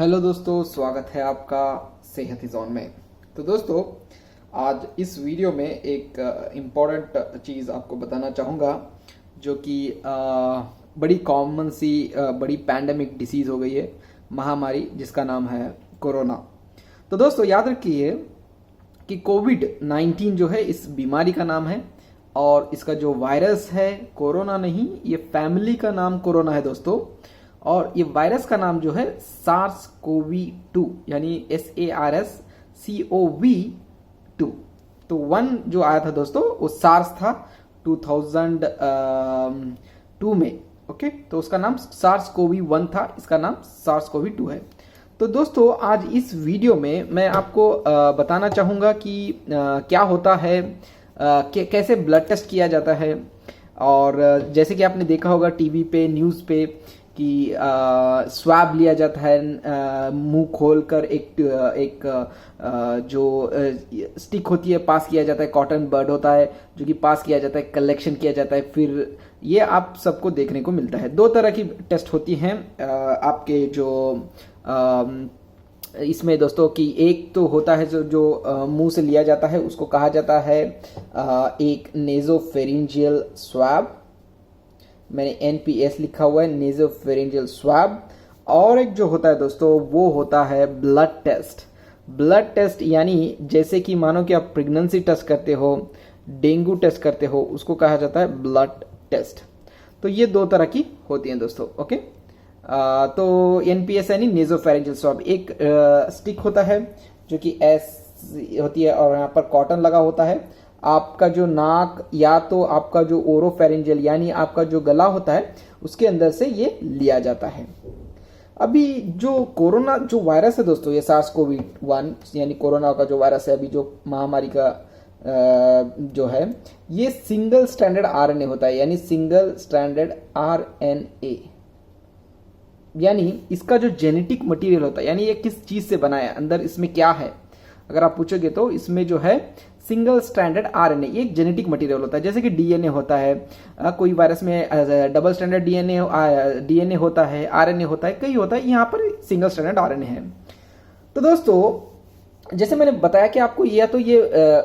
Hello दोस्तों, स्वागत है आपका सेहत जोन में। तो दोस्तों, आज इस वीडियो में एक इम्पॉर्टेंट चीज़ आपको बताना चाहूँगा जो कि बड़ी कॉमन सी बड़ी पैंडेमिक डिसीज़ हो गई है, महामारी, जिसका नाम है कोरोना। तो दोस्तों याद रखिए कि कोविड-19 जो है इस बीमारी का नाम है और इसका जो वायरस है कोरोना नहीं, ये फैमिली का नाम कोरोना है दोस्तों। और ये वायरस का नाम जो है सार्स कोवी 2 यानी SARS-CoV-2। तो 1 जो आया था दोस्तों वो सार्स था 2002 में। ओके, तो उसका नाम सार्स कोवी 1 था, इसका नाम सार्स कोवी 2 है। तो दोस्तों आज इस वीडियो में मैं आपको बताना चाहूँगा कि क्या होता है, कैसे ब्लड टेस्ट किया जाता है। और जैसे कि आपने देखा होगा टीवी पे, न्यूज़ पे कि स्वैब लिया जाता है, मुंह खोलकर एक जो स्टिक होती है पास किया जाता है, कॉटन बड होता है जो कि पास किया जाता है, कलेक्शन किया जाता है। फिर ये आप सबको देखने को मिलता है। 2 तरह की टेस्ट होती हैं आपके जो इसमें दोस्तों कि एक तो होता है जो मुंह से लिया जाता है, उसको कहा जाता है एक नेजोफेरिंजियल स्वैब। मैंने NPS लिखा हुआ है, नेजोफेरिंजियल स्वैब। और एक जो होता है दोस्तों वो होता है ब्लड टेस्ट। ब्लड टेस्ट यानी जैसे कि मानो कि आप प्रेगनेंसी टेस्ट करते हो, डेंगू टेस्ट करते हो, उसको कहा जाता है ब्लड टेस्ट। तो ये 2 तरह की होती हैं दोस्तों। ओके, तो NPS यानी नेजोफेरिंजियल स्वैब, एक स्टिक होता है जो कि ऐसी होती है और यहाँ पर कॉटन लगा होता है। आपका जो नाक या तो आपका जो ओरोफेरिंजियल यानी आपका जो गला होता है उसके अंदर से ये लिया जाता है। अभी जो कोरोना जो वायरस है दोस्तों, ये सार्स कोवी 1 यानी कोरोना का जो वायरस है, अभी जो महामारी का जो है, ये सिंगल स्ट्रैंडेड RNA होता है, यानी सिंगल स्ट्रैंडेड RNA। यानी इसका जो जेनेटिक मटेरियल होता है, यानी ये किस चीज से बना है, अंदर इसमें क्या है, अगर आप पूछोगे तो इसमें जो है सिंगल स्ट्रैंडेड RNA, ये एक जेनेटिक मटेरियल होता है। जैसे कि DNA होता है, कोई वायरस में डबल स्ट्रैंडेड DNA होता है, RNA होता है, कई होता है, यहाँ पर सिंगल स्ट्रैंडेड RNA है। तो दोस्तों जैसे मैंने बताया कि आपको या तो ये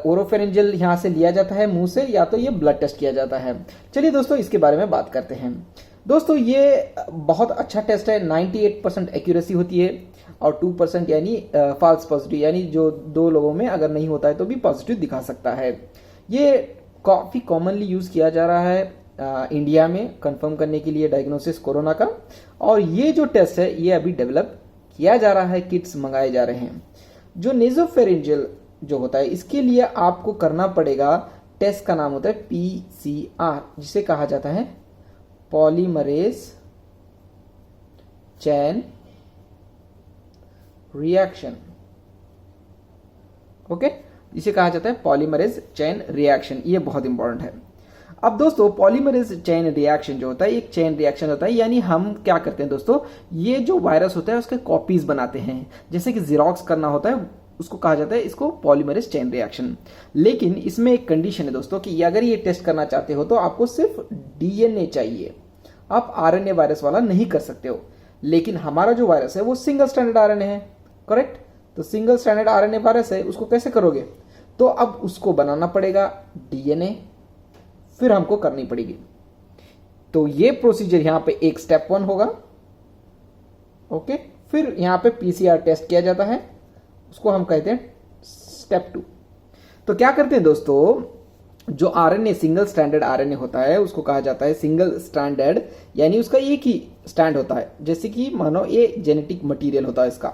ओरोफेरिंजियल यहाँ से लिया जाता है मुंह से, या तो ये ब्लड टेस्ट किया जाता है। चलिए दोस्तों इसके बारे में बात करते हैं। दोस्तों ये बहुत अच्छा टेस्ट है, 98% एक्यूरेसी होती है और 2% यानी फॉल्स पॉजिटिव, यानी जो 2 लोगों में अगर नहीं होता है तो भी पॉजिटिव दिखा सकता है। ये काफ़ी कॉमनली यूज़ किया जा रहा है इंडिया में कंफर्म करने के लिए डायग्नोसिस कोरोना का। और ये जो टेस्ट है ये अभी डेवलप किया जा रहा है, किट्स मंगाए जा रहे हैं। जो नेजोफेरिंजियल जो होता है इसके लिए आपको करना पड़ेगा, टेस्ट का नाम होता है PCR, जिसे कहा जाता है पॉलीमरेज चेन रिएक्शन। ओके, इसे कहा जाता है पॉलीमरेज चेन रिएक्शन। ये बहुत इंपॉर्टेंट है। अब दोस्तों पॉलीमरेज चेन रिएक्शन जो होता है एक चेन रिएक्शन होता है, यानी हम क्या करते हैं दोस्तों, ये जो वायरस होता है उसके कॉपीज बनाते हैं, जैसे कि जीरोक्स करना होता है, उसको कहा जाता है इसको पॉलीमरेज चेन रिएक्शन। लेकिन इसमें एक कंडीशन है दोस्तों कि अगर ये टेस्ट करना चाहते हो तो आपको सिर्फ DNA चाहिए, आप RNA वायरस वाला नहीं कर सकते हो। लेकिन हमारा जो वायरस है वो सिंगल स्ट्रैंडेड RNA है, करेक्ट। तो सिंगल स्ट्रैंडेड RNA वायरस है, उसको कैसे करोगे, तो अब उसको बनाना पड़ेगा DNA, फिर हमको करनी पड़ेगी। तो ये प्रोसीजर यहां पे एक स्टेप 1 होगा। ओके, फिर यहां पे PCR टेस्ट किया जाता है, उसको हम कहते हैं स्टेप 2। तो क्या करते हैं दोस्तों, जो RNA सिंगल स्ट्रैंडेड RNA होता है उसको कहा जाता है सिंगल स्ट्रैंडेड, यानी उसका एक ही स्टैंड होता है। जैसे कि मानो ये जेनेटिक मटेरियल होता है इसका,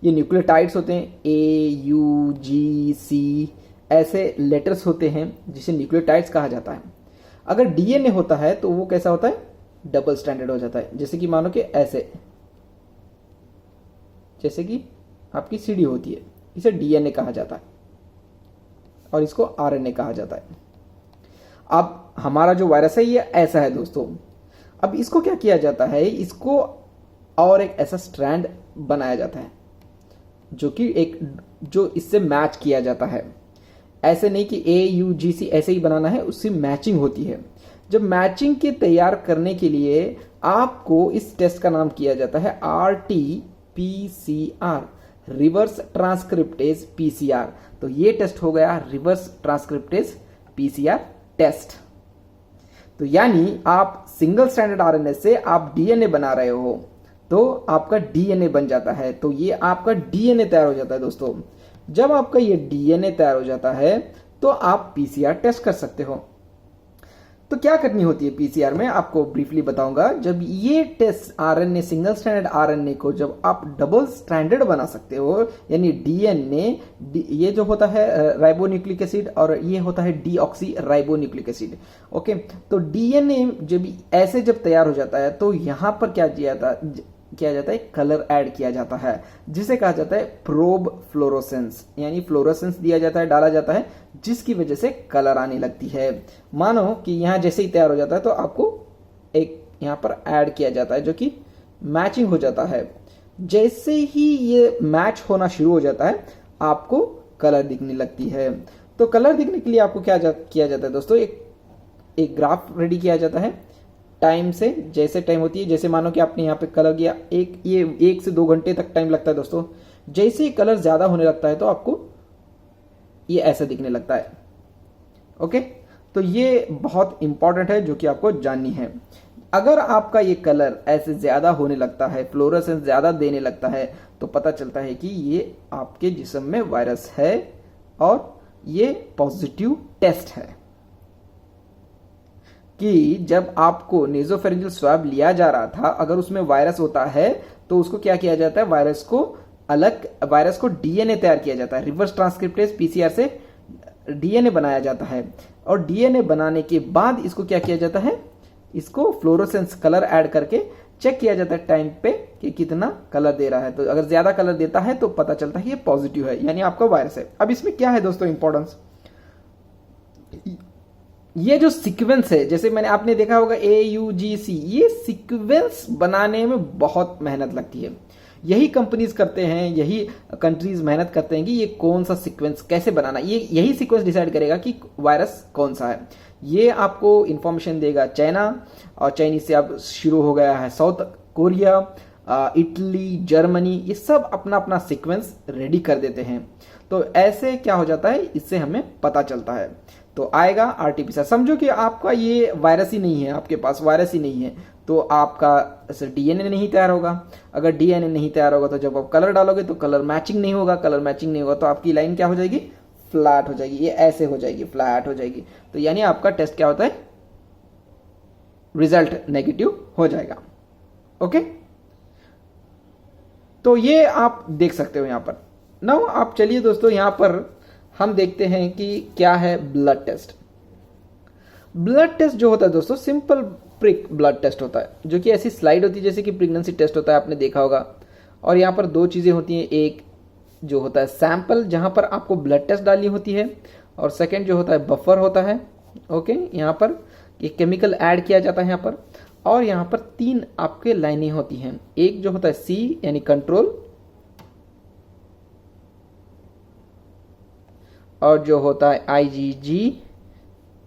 ये न्यूक्लियोटाइड्स होते हैं, AUGC ऐसे लेटर्स होते हैं जिसे न्यूक्लियोटाइड्स कहा जाता है। अगर DNA होता है तो वो कैसा होता है, डबल स्टैंडर्ड हो जाता है। जैसे कि मानो कि ऐसे, जैसे कि आपकी CD होती है, इसे DNA कहा जाता है और इसको RNA कहा जाता है। अब हमारा जो वायरस है ये ऐसा है दोस्तों। अब इसको क्या किया जाता है, इसको और एक ऐसा स्ट्रैंड बनाया जाता है जो कि जो इससे मैच किया जाता है। ऐसे नहीं कि AUGC ऐसे ही बनाना है, उससे मैचिंग होती है। जब मैचिंग के तैयार करने के लिए आपको इस टेस्ट का नाम किया जाता है RT PCR, reverse transcriptase PCR। तो ये टेस्ट हो गया रिवर्स ट्रांसक्रिप्टेज PCR टेस्ट। तो यानी आप सिंगल स्ट्रैंडेड आरएनए से आप डीएनए बना रहे हो तो आपका डीएनए बन जाता है। तो ये आपका डीएनए तैयार हो जाता है दोस्तों। जब आपका ये डीएनए तैयार हो जाता है तो आप पीसीआर टेस्ट कर सकते हो। तो क्या करनी होती है पीसीआर में, आपको ब्रीफली बताऊंगा। जब ये test RNA, single stranded RNA को जब आप डबल स्ट्रैंडेड बना सकते हो, यानी डीएनए, ये जो होता है राइबोन्यूक्लिक एसिड और ये होता है डीऑक्सी राइबोन्यूक्लिक एसिड। ओके, तो डीएनए जब ऐसे जब तैयार हो जाता है तो यहां पर क्या किया जाता है, कलर ऐड किया जाता है, जिसे कहा जाता है प्रोब फ्लोरोसेंस, यानी फ्लोरोसेंस दिया जाता है, डाला जाता है, जिसकी वजह से कलर आने लगती है। मानो कि यहां जैसे ही तैयार हो जाता है तो आपको एक यहां पर ऐड किया जाता है जो कि मैचिंग हो जाता है। जैसे ही ये मैच होना शुरू हो जाता है आपको कलर दिखने लगती है। तो कलर दिखने के लिए आपको क्या किया जाता है दोस्तों, एक ग्राफ रेडी किया जाता है टाइम से। जैसे टाइम होती है, जैसे मानो कि आपने यहाँ पे कलर किया, ये 1 से 2 घंटे तक टाइम लगता है दोस्तों। जैसे ही कलर ज्यादा होने लगता है तो आपको ये ऐसा दिखने लगता है। ओके, तो ये बहुत इंपॉर्टेंट है जो कि आपको जाननी है। अगर आपका ये कलर ऐसे ज्यादा होने लगता है, फ्लोरोसेंस ज्यादा देने लगता है, तो पता चलता है कि ये आपके जिस्म में वायरस है और ये पॉजिटिव टेस्ट है। कि जब आपको नेजोफेरेंजियल स्वैब लिया जा रहा था, अगर उसमें वायरस होता है तो उसको क्या किया जाता है, वायरस को डीएनए तैयार किया जाता है। रिवर्स ट्रांसक्रिप्टेज पीसीआर से डीएनए बनाया जाता है और डीएनए बनाने के बाद इसको क्या किया जाता है, इसको फ्लोरोसेंस कलर ऐड करके चेक किया जाता है टाइम पे कि कितना कलर दे रहा है। तो अगर ज्यादा कलर देता है तो पता चलता है ये पॉजिटिव है, यानी आपका वायरस है। अब इसमें क्या है दोस्तों इंपॉर्टेंस, ये जो सीक्वेंस है, जैसे आपने देखा होगा AUGC, ये सीक्वेंस बनाने में बहुत मेहनत लगती है। यही कंपनीज करते हैं, यही कंट्रीज मेहनत करते हैं कि ये कौन सा सीक्वेंस कैसे बनाना, यही सीक्वेंस डिसाइड करेगा कि वायरस कौन सा है। ये आपको इंफॉर्मेशन देगा चाइना, और चाइनीज से अब शुरू हो गया है साउथ कोरिया, इटली, जर्मनी, ये सब अपना अपना सीक्वेंस रेडी कर देते हैं। तो ऐसे क्या हो जाता है, इससे हमें पता चलता है। तो आएगा आरटीपीसीआर। समझो कि आपका ये वायरस ही नहीं है, आपके पास वायरस ही नहीं है, तो आपका डीएनए नहीं तैयार होगा। अगर डीएनए नहीं तैयार होगा तो जब आप कलर डालोगे तो कलर मैचिंग नहीं होगा, कलर मैचिंग नहीं होगा तो आपकी लाइन क्या हो जाएगी, फ्लैट हो जाएगी, ये ऐसे हो जाएगी, फ्लैट हो जाएगी। तो यानी आपका टेस्ट क्या होता है, रिजल्ट नेगेटिव हो जाएगा। ओके, तो ये आप देख सकते हो यहां पर। नाउ आप चलिए दोस्तों, यहां पर हम देखते हैं कि क्या है ब्लड टेस्ट। ब्लड टेस्ट जो होता है दोस्तों, सिंपल प्रिक ब्लड टेस्ट होता है, जो कि ऐसी स्लाइड होती है जैसे कि प्रेगनेंसी टेस्ट होता है, आपने देखा होगा। और यहाँ पर 2 चीजें होती हैं, एक जो होता है सैंपल जहां पर आपको ब्लड टेस्ट डालनी होती है, और सेकंड जो होता है बफर होता है। ओके, यहाँ पर एक केमिकल ऐड किया जाता है यहाँ पर, और यहाँ पर 3 आपके लाइनें होती हैं। एक जो होता है C यानी कंट्रोल, और जो होता है IgG,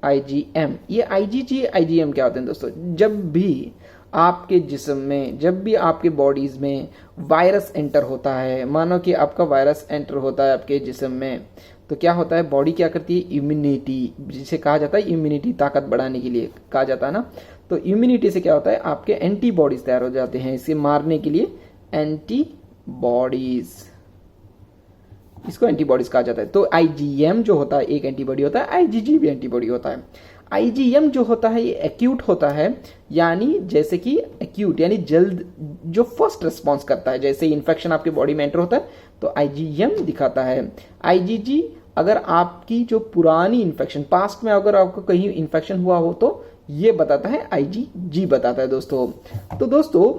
IgM। ये IgG, IgM क्या होते हैं दोस्तों, जब भी आपके जिस्म में, जब भी आपके बॉडीज में वायरस एंटर होता है, मानो कि आपका वायरस एंटर होता है आपके जिस्म में, तो क्या होता है, बॉडी क्या करती है, इम्यूनिटी, जिसे कहा जाता है इम्यूनिटी, ताकत बढ़ाने के लिए कहा जाता है ना। तो इम्यूनिटी से क्या होता है, आपके एंटीबॉडीज तैयार हो जाते हैं इसे मारने के लिए, एंटीबॉडीज, इसको एंटीबॉडीज कहा जाता है। तो IgM जो होता है एक एंटीबॉडी होता है, IgG भी एंटीबॉडी होता है। IgM जो होता है ये एक्यूट होता है, यानी जैसे कि एक्यूट यानी जल्द, जो फर्स्ट रिस्पॉन्स करता है, जैसे इन्फेक्शन आपके बॉडी में एंटर होता है तो IgM दिखाता है। IgG अगर आपकी जो पुरानी इन्फेक्शन, पास्ट में अगर आपको कहीं इन्फेक्शन हुआ हो तो ये बताता है, IgG बताता है दोस्तों। तो दोस्तों,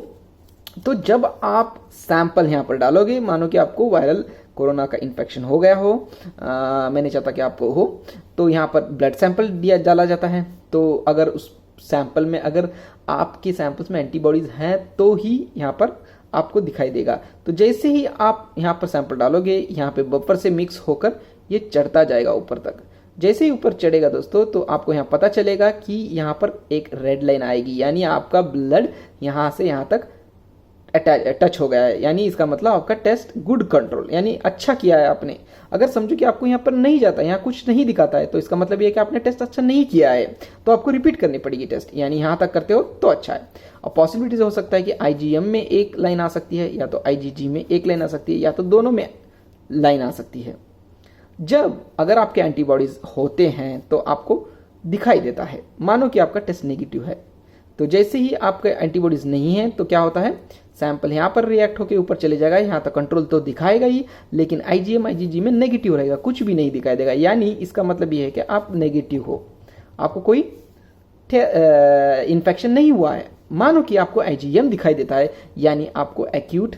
तो जब आप सैंपल यहां पर डालोगे, मानो कि आपको वायरल कोरोना का इन्फेक्शन हो गया हो, मैं नहीं चाहता कि आपको हो, तो यहाँ पर ब्लड सैंपल डाला जाता है। तो अगर उस सैंपल में, अगर आपके सैंपल्स में एंटीबॉडीज हैं तो ही यहाँ पर आपको दिखाई देगा। तो जैसे ही आप यहाँ पर सैंपल डालोगे, यहाँ पे बफर से मिक्स होकर ये चढ़ता जाएगा ऊपर तक। जैसे ही ऊपर चढ़ेगा दोस्तों, तो आपको यहाँ पता चलेगा कि यहाँ पर एक रेड लाइन आएगी, यानी आपका ब्लड यहाँ से यहाँ तक टच हो गया है, यानी इसका मतलब आपका टेस्ट गुड कंट्रोल, यानी अच्छा किया है आपने। अगर समझो कि आपको यहाँ पर नहीं जाता, यहाँ कुछ नहीं दिखाता है, तो इसका मतलब ये कि आपने टेस्ट अच्छा नहीं किया है, तो आपको रिपीट करनी पड़ेगी टेस्ट, यानी यहाँ तक करते हो तो अच्छा है। और पॉसिबिलिटीज हो सकता है कि आईजीएम में एक लाइन आ सकती है, या तो आईजीजी में एक लाइन आ सकती है, या तो दोनों में लाइन आ सकती है। जब अगर आपके एंटीबॉडीज होते हैं तो आपको दिखाई देता है, मानो कि आपका टेस्ट नेगेटिव है। तो जैसे ही आपके एंटीबॉडीज नहीं है तो क्या होता है, सैंपल यहाँ पर रिएक्ट होकर ऊपर चले जाएगा, यहाँ तक कंट्रोल तो दिखाएगा ही, लेकिन आईजीएम आईजीजी में नेगेटिव रहेगा, कुछ भी नहीं दिखाई देगा। यानी इसका मतलब ये है कि आप नेगेटिव हो, आपको कोई इन्फेक्शन नहीं हुआ है। मानो कि आपको आईजीएम दिखाई देता है, यानी आपको एक्यूट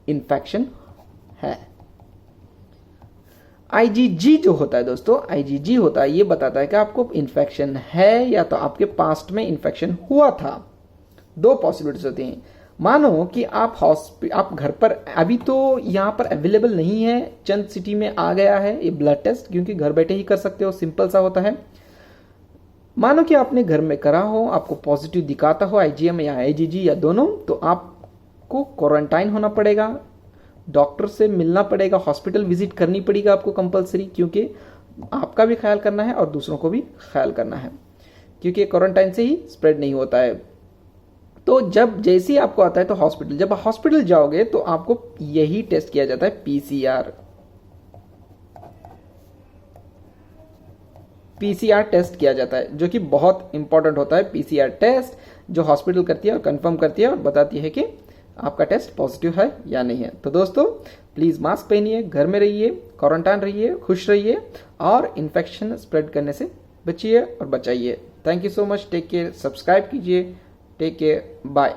इन्फेक्शन है। आईजीजी जो होता है दोस्तों, आईजीजी होता है, ये बताता है कि आपको इन्फेक्शन है या तो आपके पास्ट में इन्फेक्शन हुआ था। दो पॉसिबिलिटीज होती हैं। मानो कि आप घर पर, अभी तो यहाँ पर अवेलेबल नहीं है, चंद सिटी में आ गया है ये ब्लड टेस्ट, क्योंकि घर बैठे ही कर सकते हो, सिंपल सा होता है। मानो कि आपने घर में करा हो, आपको पॉजिटिव दिखाता हो आईजीएम या आईजीजी या दोनों, तो आपको क्वारंटाइन होना पड़ेगा, डॉक्टर से मिलना पड़ेगा, हॉस्पिटल विजिट करनी पड़ेगी आपको कंपलसरी, क्योंकि आपका भी ख्याल करना है और दूसरों को भी ख्याल करना है, क्योंकि क्वारंटाइन से ही स्प्रेड नहीं होता है। तो जब जैसे ही आपको आता है तो हॉस्पिटल, जब हॉस्पिटल जाओगे तो आपको यही टेस्ट किया जाता है, पीसीआर टेस्ट किया जाता है, जो कि बहुत इंपॉर्टेंट होता है। पीसीआर टेस्ट जो हॉस्पिटल करती है और कंफर्म करती है और बताती है कि आपका टेस्ट पॉजिटिव है या नहीं है। तो दोस्तों प्लीज मास्क पहनिए, घर में रहिए, क्वारंटाइन रहिए, खुश रहिए और इन्फेक्शन स्प्रेड करने से बचिए और बचाइए। Thank you so much, take care, subscribe कीजिए, टेक केयर, बाय।